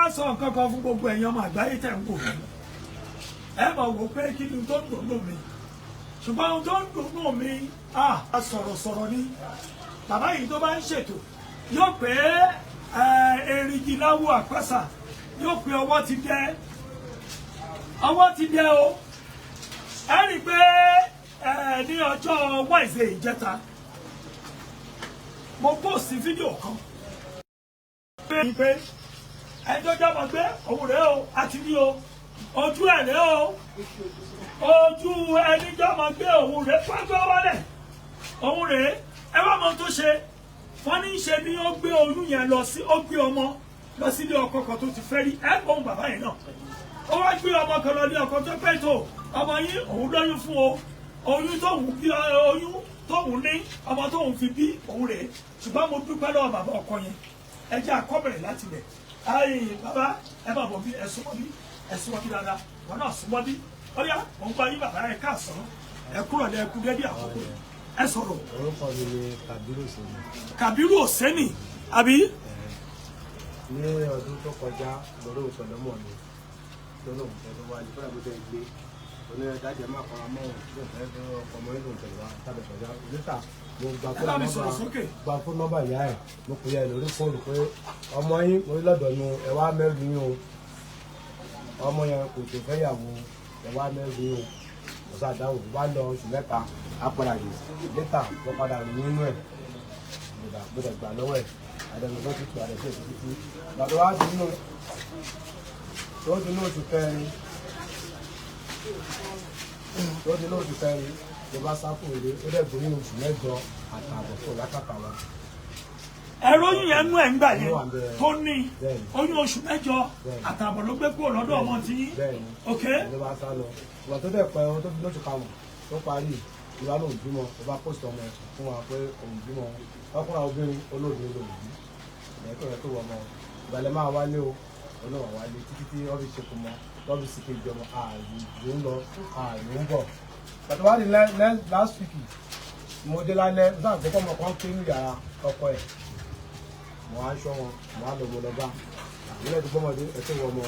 wá sọ nǹkan kan fún gbogbo ẹ̀yin ọmọ àgbáyé tẹ̀ ń wò mí ẹ mọ̀ wò pé kí ni tó ń dùnnú mi ṣùgbọ́n ohun tó ń dùnnú mi a sọ̀rọ̀sọ̀rọ̀ ni bàbá yìí tó bá ń ṣètò yóò pé èrìgì láwù àpẹ́sà yóò pé ọwọ́ ti dẹ́ o ẹ rí i pé ní ọjọ́ Wednesday ìjẹta mo post fídíò kan pé ẹjọ́ jábọ̀ gbé òun rèé o àti ní o ojú ẹ̀ rèé o ojú ẹni jábọ̀ gbé òun rèé pàgbé wọlé òun rèé ẹ wá mọ tó ṣe wọ́n ní í ṣe ni ó gbé oyún yẹn lọ sí ó gbé ọmọ lọ sílé ọkọ kan tó ti fẹ́ rí ẹ gbọ́n bàbá yẹn náà ó wá gbé ọmọ kan lọ ní ọkọ tó pẹ́ tó ọmọ yín òun lóyún fún o oyún tóun bí oyún tóun ní ọmọ tóun fi bí òun rèé ṣùgbọ́n mo dúpẹ́ lọ́wọ́ bàbá ọkọ yẹn ẹ jẹ́ àkọ́bẹ̀rẹ̀ láti bẹ̀ ayi bàbá ẹ bá bọ̀ bí ẹ súnmọ́ bí dáadáa wọn náà súnmọ́ bí ọ̀yá òun gba yín bàbá ẹ káàsán ẹ kúrò ní ẹkú dédé àkókò ẹ sọ̀rọ̀. orúkọ mi ni Kabiru Oseni. Kabiru Oseni àbí. ní ọdún tó kọjá lọ́rọ̀ òpèlọ́mọ mi lọ́rọ̀ òpèlọ́mọ wa nípa ìgbésẹ̀ gbé onídàájẹ́ máa kọ́ra mọ́ òun fẹ́ fẹ́ ọmọ nínú ìtẹ̀lẹ́ wa tàbí sọ̀já níta mo gba fún nọ́mbà ìyá ẹ̀ mo pè é lórí fóònù pé ọmọ yín mo rí lọ́dọ̀ nu ẹ wá mẹ́rin yín o ọmọ yẹn kò tó fẹ́ yàwó ẹ wá mẹ́rin yín o kò sá dáhùn wá lọ oṣù mẹ́ta apàdà yìí níta lọ padà nínú ẹ̀ mo dẹ̀ gbà lọ́wọ́ ẹ̀ àdàlùfẹ́ ti tu àdàlùfẹ́ ti títí bàbá wa ti nínú oṣù kẹrin ló bá sá fún èrè ó dẹ̀ gbóyún oṣù mẹ́jọ àtààbọ̀ tó lákàtà wa. ẹ̀rọ oyún yẹn nú ẹ̀ ń gbà yẹn tó ní oyún oṣù mẹ́jọ àtààbọ̀ ló gbé kúrò lọ́dọ̀ ọmọ tí yín. ok. ló bá sá lọ ìgbà tó dẹ̀ pẹ́ tó fi lóṣù karùn-ún tó parí ìwà lòun bímọ ó bá post ọmọ ẹ̀ fún wa pé òun bímọ ọkùnrin obìnrin olóògbé lòun bí ẹ̀kọ́ rẹ̀ tó wọ ọmọ ìgbàlẹ̀ máa wálé o olóòwà wálé títí tí ọ́fíì ṣe kò mọ lọ́bí sí kejì ọmọ ààrùn ló ń lọ ààrùn ń bọ̀. pàtó wá ní last week mo dé lálẹ́ nígbà tó kọ́ ọmọ kan pé ní yàrá ọkọ ẹ̀ mo á ṣọ́ wọn mo á lọ mo lọ bá àbúrò tó gbọ́mọdé ẹ̀ tó wọ ọmọ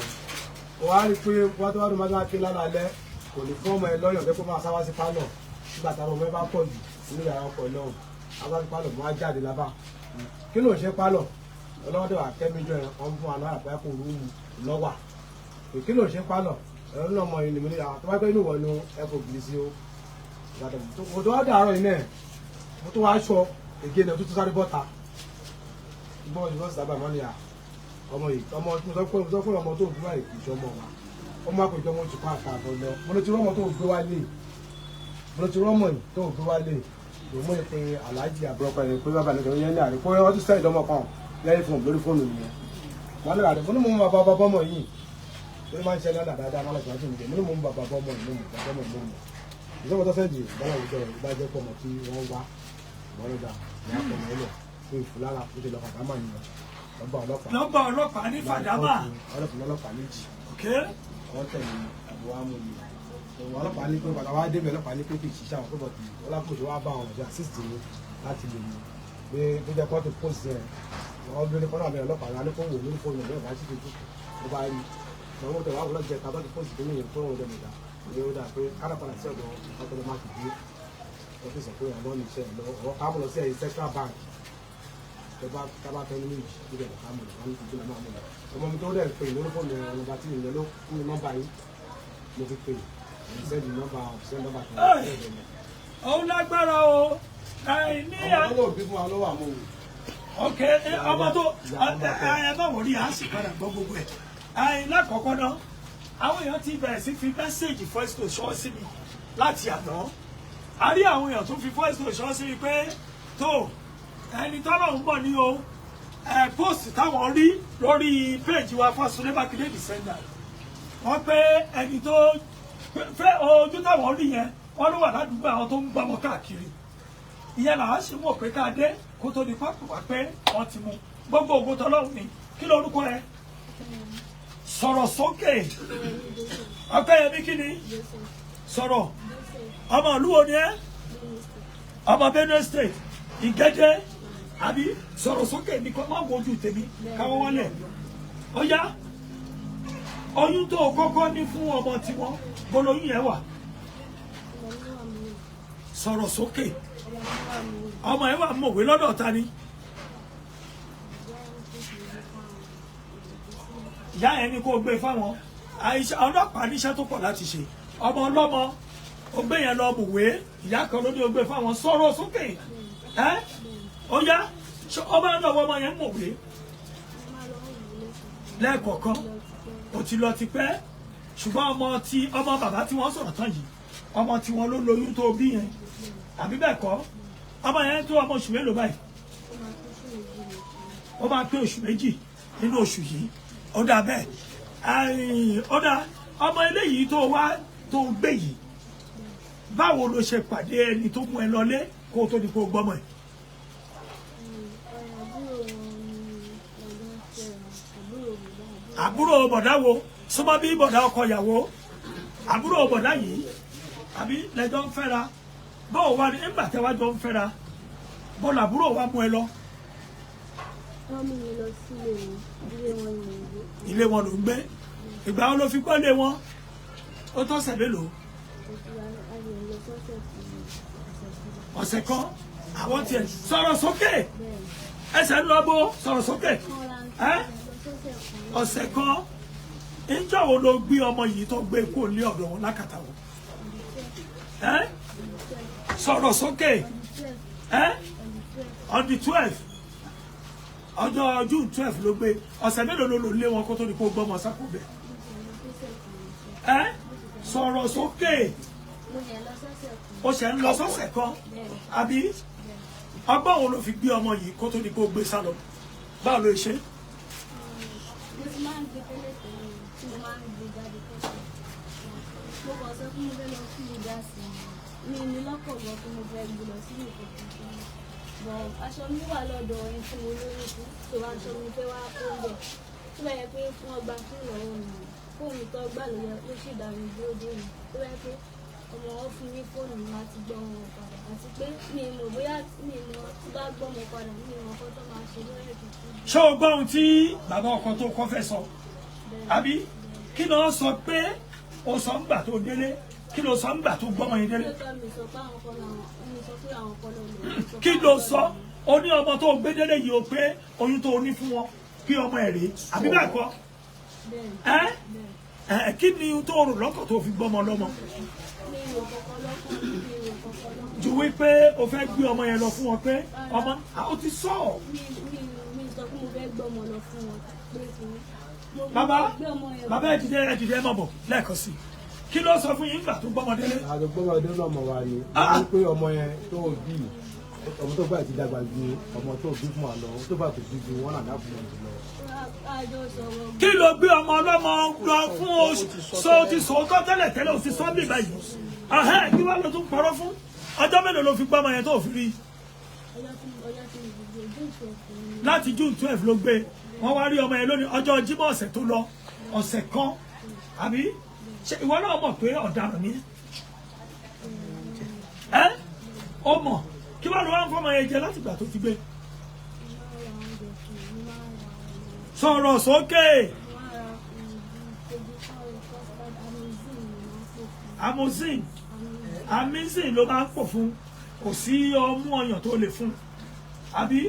o wá rí i pé wọ́n tó wá dùn máa ké lálẹ́ kò ní fún ọmọ ẹ lọ́yọ̀ pé kó máa sáwá sí pálọ̀ nígbà táwọn ọmọ ẹ bá pọ̀ jù nínú yàrá ọkọ ẹ lọ́hùn sáwá sí pálọ̀ mo á jáde lábà kí ló ń ṣe pálọ̀ ọlọ́wọ́dẹ̀ wà kẹ́míjọ ẹ̀ wọ́n fún wa náà àpẹ́ kó rúùmù lọ́wà kí ló ṣe pálọ̀ ẹ̀rọ náà mọ ìlú mi tó bá pẹ́ inú wọn ni ẹ̀fọ́ gidi sí o mo tó wá dàárọ̀ yìí náà mo tó wá aṣọ ègé náà tó tó sáré bọ́ta gbọ́n ìbọn sì dábàá mọ́ni à ọmọ yìí ọmọ mo sọ pé ọmọ tó gbé wá ìjọ ọmọ wa ọmọ àpèjọ mo ti kọ́ àtàbọ̀ lọ mo lọ ti rọ́mọ tó gbé wá lé mo lọ ti rọ́mọ yìí tó gbé wá lé mo ní pé aláàjì àbúrò pẹ̀lú pé bàbá nìkan yẹn ní àrí pé wọ́n ti sẹ́yìn lọ́mọ kan lẹ́yìn fún lórí fóònù nìyẹn wọn lè rà mo ní mo mọ bàbá bọ́mọ yìí ó máa ń ṣe lọ́dà dáadáa máa lọ́sọ̀rọ̀ àti ìjẹ́ mo ní mo mọ bàbá bọ́mọ yìí mo mọ bàbá bọ́mọ yìí mo mọ ìjọba tó fẹ́ di bọ́lá ìjọ rẹ̀ bá jẹ́ pọ̀mọ̀ tí wọ́n wá ìmọ̀lódà ní àpọ̀mọ̀ ẹlẹ̀ fún ìfúlára ó ti lọ fàdámà nìyẹn lọ́gbà ọlọ́pàá ní fàdámà ọlọ́pàá méjì wọ́n tẹ̀lé àbúwá mú mi ọlọ́pàá ní pé padà wá débẹ̀ ọlọ́pàá ní pé kì í ṣiṣẹ́ àwọn pẹ́bọ̀ tí ọlọ́pàá wá bá àwọn ọ̀dọ́ assist mi láti lè mú pé tó jẹ́ pọ́ńtò post yẹn wọ́n bí ní kọ́nà àbẹ̀rẹ̀ ọlọ́pàá rẹ̀ alẹ́kọ̀ọ́ wò lórí fóònù ọ̀dọ́ ìbáṣí tó tó bá rí àwọn ọ̀dọ́ wàhùn lọ́jọ́ ìta bọ́ọ̀dì post tó níyẹn fún ọ̀dọ́ ìgbà ní ó dáa pé kárápàdà sí ọ̀dọ̀ ọ̀dọ́ máa fi dúró wọ́n fi sọ pé àwọn ọ̀nà iṣẹ́ lọ ọ̀rọ̀ káàmù lọ sí ẹ̀yìn central bank tábà tẹ́ ní méjì tó dẹ̀ káàmù lọ wọ́n fi dúró máa mú lọ ọmọ mi tó dẹ̀ pè lórí fóònù ọ̀nà tí ìyẹn ló fún mi nọ́mbà yìí mo fi pè sẹ́ẹ̀dì nọ́mbà ọ̀fíṣẹ́ nọ́mbà kan òun lágbára o ní ọmọ tó bí fún wa ló wà mọ́ òun. ok ọmọ tó ẹ bá wọlé à ń sì padà gbọ́ gbogbo ẹ̀ lákọ̀ọ́kọ́ náà àwọn èèyàn ti bẹ̀rẹ̀ sí fi mẹ́sẹ̀gì voice to ṣọ́ sí mi láti àná a rí àwọn èèyàn tó fi voice to ṣọ́ sí mi pé tó ẹni tọ́lọ̀ ń bọ̀ ní o post táwọn rí lórí péèjì wa Fásunlé Mákindé Defender wọ́n pé ẹni tó fẹ́ ojú táwọn rí yẹn wọ́n ló wà ládùúgbò àwọn tó ń gbá wọn káàkiri ìyẹn làwọn sì mọ̀ pé ká dé kó tó di pápá wá pé wọ́n ti mú gbogbo ògo tọ́lọ́run ni kí lórúkọ ẹ sọ̀rọ̀ sókè Ọpẹ́yẹmí kí ni sọ̀rọ̀ ọmọ ìlú wo ni ẹ ọmọ Benue State Ìgẹ́dẹ́ àbí sọ̀rọ̀ sókè ní kọ́ máa wojú tèmi káwọ́ wọlé ó yá oyún tó kọ́kọ́ ní fún ọmọ tiwọn bolóyún yẹn wà sọ̀rọ̀ sókè ọmọ yẹn wà mọ̀wé lọ́dọ̀ ta ni ìyá yẹn ni kó gbé fáwọn ọlọ́pàá níṣẹ́ tó pọ̀ láti ṣe ọmọ ọlọ́mọ ó gbé yẹn lọ mọ̀wé ìyá kan ló ní ó gbé fáwọn sọ̀rọ̀ sókè ó yá ọmọ náà ọmọ yẹn mọ̀wé lẹ́ẹ̀kọ̀ọ̀kan ó ti lọ ti pẹ́ ṣùgbọ́n ọmọ bàbá tí wọ́n sọ̀rọ̀ tán yìí ọmọ tí wọ́n ló lóyún tó bí yẹn àbí bẹ́ẹ̀ kọ́ ọmọ yẹn tó ọmọ oṣù mélòó báyìí ó máa pé oṣù méjì nínú oṣù yìí ó dà bẹ́ẹ̀ ó dà ọmọ eléyìí tó wá tó gbé yìí báwo ló ṣe pàdé ẹni tó mú ẹ lọlé kó o tó di kó o gbọ́mọ ẹ̀. àbúrò bọ̀dá wo súnmọ́ bí bọ̀dá ọkọ ìyàwó àbúrò bọ̀dá yìí àbí lẹ́jọ́ ń fẹ́ra báwo wá ní nígbà tẹ́ wá jọ ń fẹ́ra bọ́ọ̀lù àbúrò wa mú ẹ lọ. wọ́n mú mi lọ sílé ilé wọn ní ìlú. ilé wọn ló ń gbé ìgbà wọn ló fi gbọ́ lé wọn ó tọ́sẹ̀ mélòó. ọ̀sẹ̀ kan àwọn tiẹ̀ sọ̀rọ̀ sókè ẹsẹ̀ ń lọ bó sọ̀rọ̀ sókè ọ̀sẹ̀ kan ìjọ wo ló gbé ọmọ yìí tó gbé kó lé ọ̀dọ̀ wọn lákàtà wọn sọ̀rọ̀ sókè on the 12 ọjọ́ June 12 ló gbé ọ̀sẹ̀ mélòó ló lé wọn kó tó di kó gbọ́mọ sápò bẹ́ẹ̀ sọ̀rọ̀ sókè ó ṣe ń lọ sọ́sẹ̀ kan àbí ọgbọ́n wo ló fi gbé ọmọ yìí kó tó di kó gbé sálọ báwo ló ṣe. mo ti máa ń gbé tẹ́lẹ̀ tẹ́lẹ̀ tí mo máa ń gbé jáde kọ́kọ́ mo kàn sọ fún mi fẹ́ lọ fún mi dá sí i mi ní lọ́kọ̀ gbọ́ pé mo fẹ́ gbé lọ sí ìkọ̀kọ̀ bọ̀ aṣọ mi wà lọ́dọ̀ ẹni tí mo lóyún fún tó aṣọ mi fẹ́ wá kó ń bẹ̀ tó bá yẹ pé fún ọgbà fún ìrọ̀rùn mi fóònù tó gbà ló yẹ kó sì dà mí dúró dé mi tó bá yẹ pé ọmọ wọn fún mi fóònù mi láti gbọ́ wọn padà àti pé mi mọ̀ bóyá mi mọ̀ tí bá gbọ́ wọn padà mi mọ̀ ọkọ tó máa ṣe lórí ètùtù. ṣé o gbọ́ ohun tí bàbá ọkọ tó kọ́ fẹ́ sọ àbí kí ló sọ pé o sọ ńgbà tó délé kí ló sọ ńgbà tó gbọ́mọ yẹn délé. kí ló sọ o ní ọmọ tó gbé délé yìí o pé oyún tó ní fún wọn kí ọmọ ẹ̀ rèé àbí bẹ́ẹ̀ kọ́ kí ni tó rò lọ́kàn tó fi gbọ́mọ lọ́mọ ju wípé o fẹ́ gbé ọmọ yẹn lọ fún wọn pé ọmọ o ti sọ ọ. bàbá ẹ dìde ẹ má bọ̀ lẹ́ẹ̀kan sí kí ló sọ fún yín nígbà tó gbọ́mọ délé. àdógbọ́mọ délé ọmọ wa ni wọ́n pé ọmọ yẹn tó bí ọmọ tó bá ti dàgbà ju ọmọ tó bí fún wa lọ ọmọ tó bá tó bí ju wọn náà dábò wọn jù lọ. kí ló gbé ọmọ ọlọ́mọ lọ fún oṣù so ti sòótọ́ tẹ́lẹ̀ o ti sọ bí báyìí kí wàá lọ tún pọ̀rọ̀ fún ọjọ́ mélòó ló fi gbọ́mọ yẹn tó fi rí láti June 12 ló gbé wọ́n wá rí ọmọ yẹn lónìí ọjọ́ Jímọ̀ ọ̀sẹ̀ tó lọ ọ̀sẹ̀ kan àbí ṣe ìwọ náà mọ̀ pé ọ̀daràn ni ó mọ̀ kí wàá lọ wá ń fọmọ yẹn jẹ láti ìgbà tó ti gbé sọ̀rọ̀ sókè amazing ló máa ń pọ̀ fún kò sí ọmú ọyàn tó lè fún àbí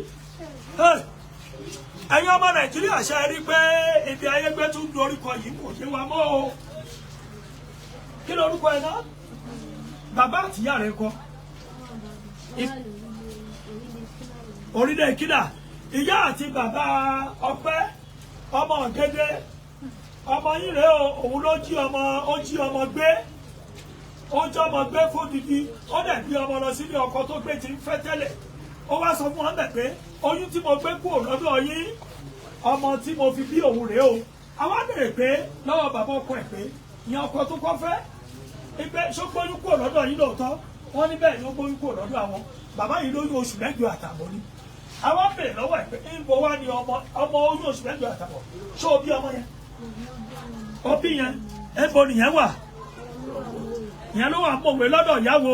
ẹ̀yin ọmọ Nàìjíríà ṣe rí pé ibi ayégbé tún lu orúkọ yìí kò ṣe wa mọ́ o kí ló orúkọ ẹ̀ náà bàbá àtìyá rẹ̀ kọ́ orílẹ̀ kídà ìyá àti bàbá Ọpẹ́ ọmọ Ọ̀gẹ́dẹ́ ọmọ yìí rèé òun ló jí ọmọ gbé ó jẹ́ ọmọ gbé fódìdí ó dẹ̀ bí ọmọ lọ sílé ọkọ tó gbé ti ń fẹ́ tẹ́lẹ̀ ó wá sọ fún wọn bẹ̀ pé oyún tí mo gbé kúrò lọ́dọ̀ yín ọmọ tí mo fi bí òun rèé o àwa bèrè pé lọ́wọ́ bàbá ọkọ ẹ̀ pé ìyẹn ọkọ tó kọ́ fẹ́ ibẹ̀ ṣó gbóyún kúrò lọ́dọ̀ yín lóòótọ́ wọ́n ní bẹ́ẹ̀ ni ó gbóyún kúrò lọ́dọ̀ àwọn bàbá yìí lóyún oṣù 8 àtààbọ̀ ni àwa bèrè lọ́wọ́ ẹ̀ pé níbo wá ni ọmọ oyún oṣù 8 àtààbọ̀ ṣó o bí ọmọ yẹn ó bí yẹn ẹ̀bọ nìyẹn wà ìyẹn ló wà mọ̀wé lọ́dọ̀ ìyàwó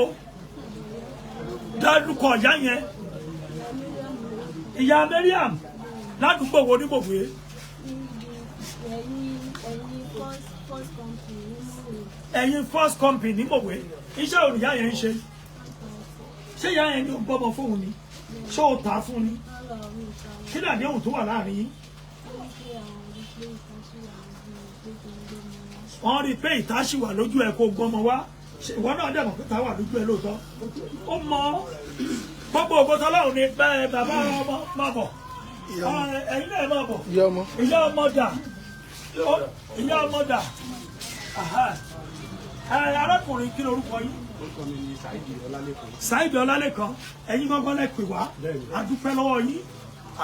dárúkọ ìyá yẹn ìyá Mariam ládùúgbò wo ní mọ̀wé ẹ̀yin first company ní mòwe iṣẹ́ òrìyá yẹn ń ṣe ṣé ìyá yẹn ní gbọ́mọ fóun ni ṣé o tà á fún ni kí ni àdéhùn tó wà láàrin yín. wọ́n rí i pé ìtaṣì wà lójú ẹ̀ kó gbọ́mọ wá ìwọ náà dẹ̀ mọ̀ pé ìta wà lójú ẹ̀ lóòótọ́ ó mọ gbogbo ògbótọ́ lọ́rùn ní bẹ́ẹ̀ bàbá ọmọ máa bọ̀ ẹ̀yin náà máa bọ̀ ìyá ọmọ dà ìyá ọmọ dà arákùnrin kí lorúkọ yín. orúkọ mi ni Saidi Ọlálékan. Saidi Ọlálékan ẹ̀yin gbọ́ngàn lẹ pè wá adúpẹ́ lọ́wọ́ yín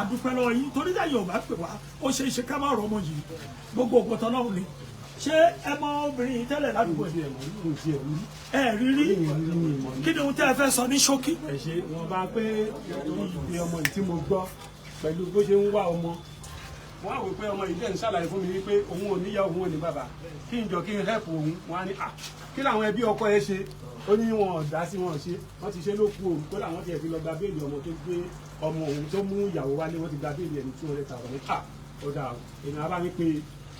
adúpẹ́ lọ́wọ́ yín torí dáyé ò bá pè wá ó ṣe é ṣe ká má rọ ọmọ yìí gbogbo ògbótọ́ lọ́rùn ni ṣé ẹ mọ obìnrin yìí tẹ́lẹ̀ ládùúgbò ẹ rí rí kí ni ohun tẹ́ ẹ fẹ́ sọ ní ṣókí. ẹ ṣe wọn bá pé ìgbé ọmọ yìí tí mo gbọ́ pẹ̀lú bó ṣe ń wá ọmọ wọn á wò pé ọmọ yìí dẹ̀ ń ṣàlàyé fún mi wípé òun ò níyà òun ò ní bàbá kí n jọ kí n hẹ́pù òun wọn á ní kí làwọn ẹbí ọkọ ẹ ṣe ó ní wọn ò dá sí wọn ṣe wọn ti ṣe ló kú òun kó làwọn tiẹ̀ fi lọ gba béèlì ọmọ tó gbé ọmọ òun tó mú ìyàwó wálé wọn ti gba béèlì ẹni 200,000 ní ó dà èmi àbá mi pé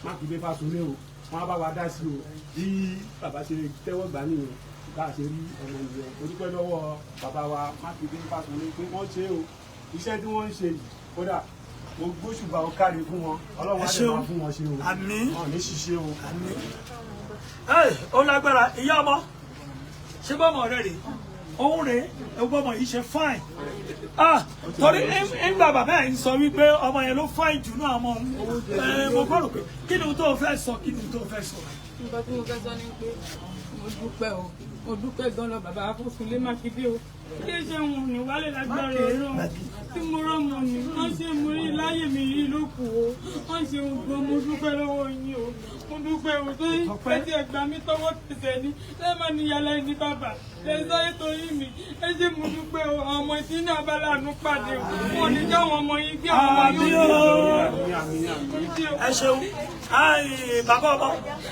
Mákindé Fáṣọlé o wọn á bá wa dá sí o bí bàbá ṣe tẹ́wọ́ gbà nìyẹn bá a ṣe rí ọmọ nìyẹn mo dúpẹ́ lọ́wọ́ bàbá wa Mákindé Fáṣọlé pé wọ́n ṣe o iṣẹ́ tí wọ́n ń ṣe yìí kódà mo gbóṣùbà ó kárí fún wọn Ọlọ́run á dẹ̀ máa fún wọn ṣe o wọn ní ṣiṣẹ́ o. ó lágbára ìyá ọmọ ṣé bọ́mọ rẹ rè òun rè bọ́mọ yìí ṣe fine torí ńgbà bàbá ẹ̀ ń sọ wípé ọmọ yẹn ló fine jù náà ọmọ mo gbọ́dọ̀ pé kí ni tó fẹ́ sọ kí ni tó fẹ́ sọ. nǹkan tí mo fẹ́ sọ ni pé mo dúpẹ́ gan lọ bàbá Fáṣọlé Mákindé o ilé iṣẹ́ wọn ní wálé lágbára ọ̀rọ̀ tí mo rọ́mọ ni wọ́n ṣe mo rí láyé mi yìí ló kù o wọ́n ṣe gbọ́n mo dúpẹ́ lọ́wọ́ yín o mo dúpẹ́ o tó ẹ ti ẹ̀gbá mi tọwọ́ tẹsẹ̀ ní lẹ́ẹ̀mọ́ ni yàrá ẹni bàbá lẹ́sọ̀ torí mi ẹ ṣe mo dúpẹ́ o àwọn ọmọ tí ní abala àánú pàdé o wọn ò ní jẹ́ àwọn ọmọ yín bí àwọn ọmọ yóò ẹ ṣeun bàbá ọmọ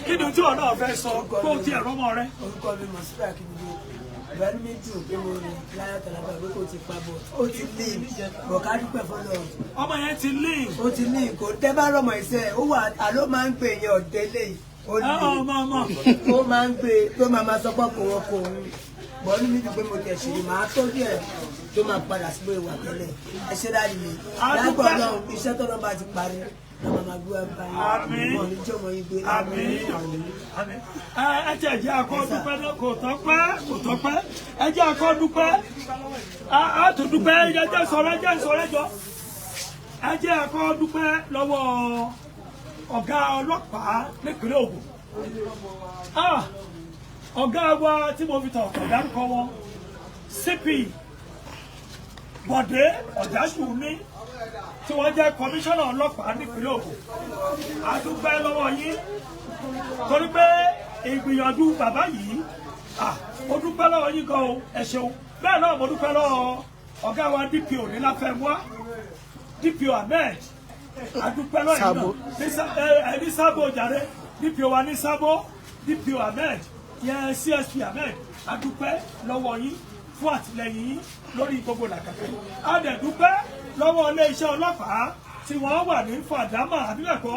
kí ni tí wọn náà fẹ́ sọ kó o ti ẹ̀rọ ọmọ rẹ. orúkọ mi mọ̀ síbẹ̀ kí n gbé ìbẹ́ni mi dùn pé mo rí láyà tàlàbà pé kò ti pa bọ̀ ó ti lé bọ̀ ká dúpẹ́ fọlọ́. ọmọ yẹn ti lé. ó ti lé kò tẹ́ bá rọmọ ìṣe ó wà àló máa ń gbé yẹn ọ̀dẹ́ lé ó lé ó máa ń gbé tó máa sọ pọ̀ kó wọn kó òun bọ̀ ní mi dùn pé mo tẹ̀ ṣe máa tó díẹ̀ tó máa padà sí ìwà tẹ́lẹ̀ ẹ ṣe dáàdì mi lágbọ̀n náà iṣẹ́ tó lọ́ bá ti parí ẹ jẹ́ ẹ̀jẹ̀ akọ́dúpẹ́ náà kò tọ́pẹ́ ẹ̀jẹ̀ akọ́dúpẹ́ àtúndúpẹ́ ẹ̀jẹ̀ sọ̀rọ̀ ẹ̀jọ̀ ẹ̀jẹ̀ akọ́dúpẹ́ lọ́wọ́ ọ̀gá ọlọ́pàá nípínlẹ̀ Ògùn ọ̀gá wa tí mo fi tọ̀ dárúkọ wọn CP Bọ̀dé Ọ̀jásùnmí tí wọ́n jẹ́ kọmíṣánná ọlọ́pàá nípínlẹ̀ Ògùn a dúpẹ́ lọ́wọ́ yín torí pé ìgbìyànjú bàbá yìí mo dúpẹ́ lọ́wọ́ yín gan o ẹ ṣeun bẹ́ẹ̀ náà mo dúpẹ́ lọ́wọ́ ọ̀gá wa DPO ní Láfẹnwá DPO Ahmed a dúpẹ́ lọ́wọ́ yín náà ní Sábò jàre DPO wa ní Sábò DPO Ahmed yẹn CSP Ahmed a dúpẹ́ lọ́wọ́ yín fún àtìlẹ́yìn yín lórí gbogbo làkàkẹ́ a dẹ̀ dúpẹ́ lọ́wọ́ iléeṣẹ́ ọlọ́pàá tí wọ́n wà ní Fàdámà àbílẹ̀kọ́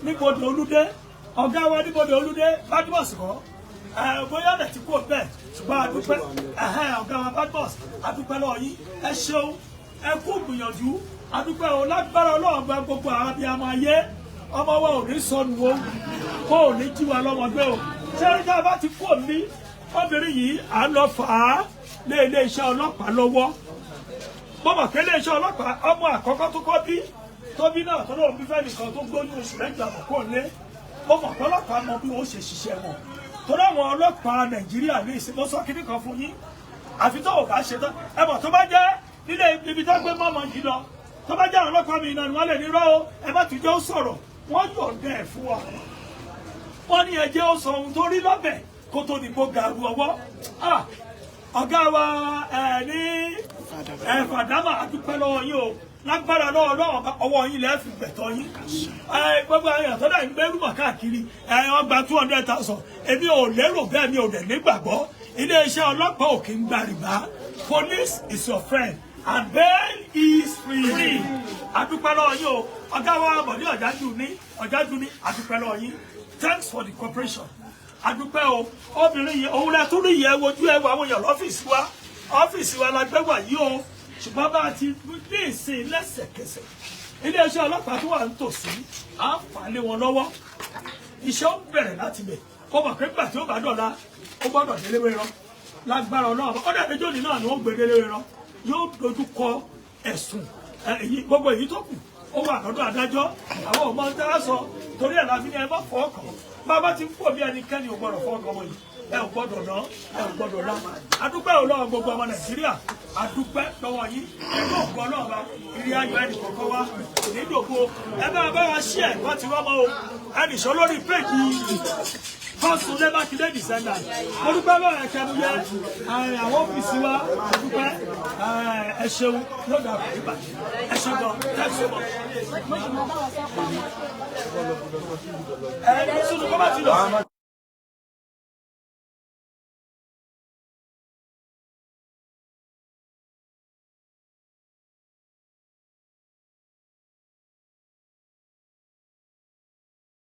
níbodè Olúdé ọ̀gá wa níbodè Olúdé Badmus kọ́ bóyá ọ̀dẹ̀ tí kò bẹ́ẹ̀ ṣùgbọ́n àdúpẹ́ ọ̀gá wa Badmus àdúpẹ́ lọ́wọ́ yín ẹ ṣeun ẹ kú gbìyànjú àdúpẹ́ o lágbára Ọlọ́run gba gbogbo àwọn abiyamọ ayé ọmọ wa ò ní sọnù o kó ò ní jí wa lọ́mọ gbé o ṣé ẹni tá a bá ti kú òní obìnrin yìí à ń lọ fà á lé iléeṣẹ́ ọlọ́pàá lọ́wọ́ bọ́bọ̀ pé iléeṣẹ́ ọlọ́pàá ọmọ àkọ́kọ́ tó kọ́ bí tóbi náà tó lóun bí fẹ́ nìkan tó gbóyún oṣù mẹ́jọ àkọ́kọ́ lé bọ́bọ̀ pé ọlọ́pàá mọ bí wọ́n ṣe ṣiṣẹ́ wọn torí àwọn ọlọ́pàá Nàìjíríà ní ìsinmi sọ kíní kan fún yín àfi tó ò bá ṣe tán ẹ mọ̀ tó bá jẹ́ nílé ibi tó gbé mọ́mọ́ yìí lọ tó bá jẹ́ àwọn ọlọ́pàá mi náà ni wọ́n lè ní rọ́ o ẹ má tún jẹ́ ó sọ̀rọ̀ wọ́n yọ̀ǹda ẹ̀ fún wa wọ́n ní ẹ jẹ́ ó sọ ohun tó rí lọ́bẹ̀ kó tó ní gbó gàrú ọwọ́ ọ̀gá wa ní Fàdámà àdúpẹ́ lọ́wọ́ yín o lágbára lọ́wọ́ ọwọ́ yín lẹ́ẹ̀ fi gbẹ̀tọ́ yín gbogbo èèyàn tó dà ń gbẹ́rù mọ̀ káàkiri wọ́n gba 200,000 èmi ò lérò bẹ́ẹ̀ mi ò dẹ̀ nígbàgbọ́ iléeṣẹ́ ọlọ́pàá ò kí ń gba rìbá police is your friend and bail is free. Adúpẹ́ lọ́wọ́ yín o, ọ̀gá wa Bọ̀dé Ọ̀jájú ní adúpẹ́ lọ́wọ́ yín. Thanks for the cooperation. Adúpẹ́ o, obìnrin yìí òun la tún rí yẹ wojú ẹwà àwọn èèyàn ọ́fíìsì wa la gbé wà yìí o, ṣùgbọ́n bá a ti ní ìsìn lẹ́sẹ̀kẹsẹ̀. Iléeṣẹ́ ọlọ́pàá tó wà nítòsí, à ń fà lé wọn lọ́wọ́. Iṣẹ́ ó bẹ̀rẹ̀ láti bẹ̀. Kó mọ̀ pé gbà tí ó bá dọ̀la, ó gbọ́dọ̀ délé wéran. Lágbára Ọlọ́run, ó dàbí jóni náà ni ó gbé délé wéran. Yóò dojú kọ ẹ̀sùn gbogbo èyí tó kù. Ó wà lọ́dọ̀ adájọ́, àwọn ọmọ ń tẹ́lá sọ, torí ẹ̀ láfi ní ẹ má fọ́ ọkàn. Bàbá ti ń pò bí ẹnikẹ́ni ò gbọ́dọ̀ fọ́ ọkàn wọn yìí. Ẹ ò gbọ́dọ̀ ná, ẹ ò gbọ́dọ̀ lá. Adúpẹ́ Ọlọ́run gbogbo ọmọ Nàìjíríà. Adúpẹ́ lọ́wọ́ yín. Ẹgbẹ́ òkú Ọlọ́run bá ìrì ayọ̀ ẹnì kọ̀ọ̀kan wá. Nídògbò ẹ bá wa ṣí ẹ̀ wọ́n ti rọ́mọ́ o. Ẹnì sọ lórí péjì Fásunlé Mákindé Dìsẹ́ńdà. Mo dúpẹ́ lọ́wọ́ ẹ̀kẹ́ mi yẹ àwọn ọ́fíìsì wa. Adúpẹ́ ẹ ṣeun ló dà kú ibà. Ẹ ṣe gan, ẹ ṣe mọ̀. Ẹ ní sunu kọ́ bá ti lọ.